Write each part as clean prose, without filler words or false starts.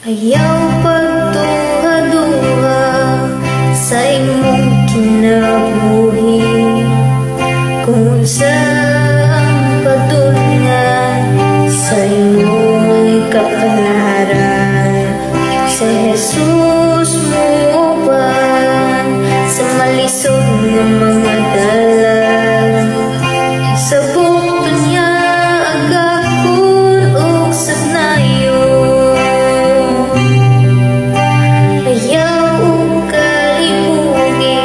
Ayaw pagduha-duha sa imong kinabuhi, kung saan padulngan sa imong kapanaran. Sa Jesus mo uban sa malisod nga mga dalan, sa bukto niya agakon ug sagnayon. Ayaw kalimugi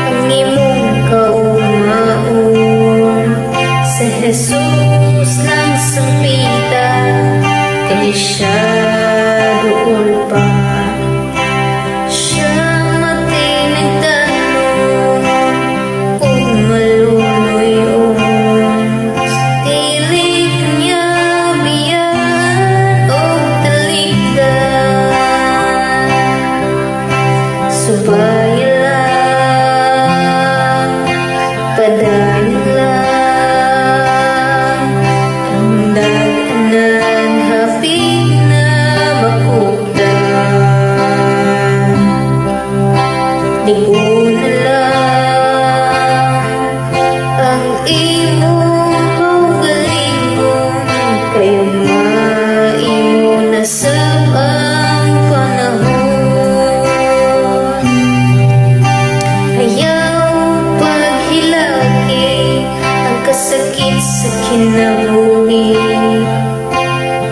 ang imong kaumaon, sa Jesus lang sampita kay siya duol pa. Siya matinigtanong kung maluluyon, dili kanya biyan o talikdan. Subayo lang, padayon lang, ang daghanan hapit na makupdan. Ligon na lang ang imong kaugalingon, kayo maimo na sa ang panahon. Ayaw paghilaki ang kasakit sa kinabuhi,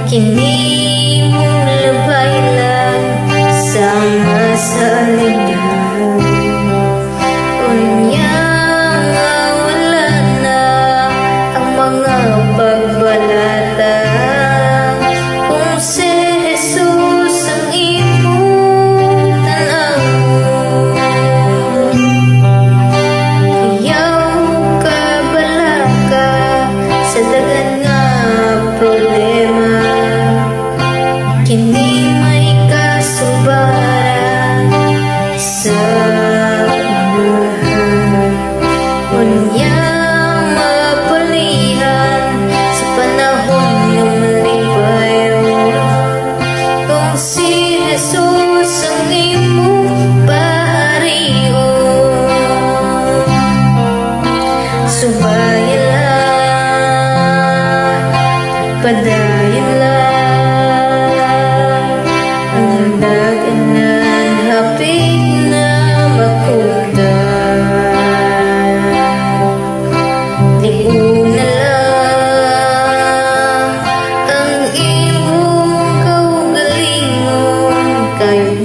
kini mong labay lang sama sa linan. Unya nga wala na ang mga pagbalata, kung si Jesus ang imong tanawon. Ayaw kabalaka sa daghan nga problema, kini may kasubara sa unahan. Unya mapalihan sa panahon ng malipayon, kung si Jesus ang imong paharion. Subayo lang, padayon lang, ang daghanan hapit na makupdan. Ligon na lang ang imong kaugalingon, kayo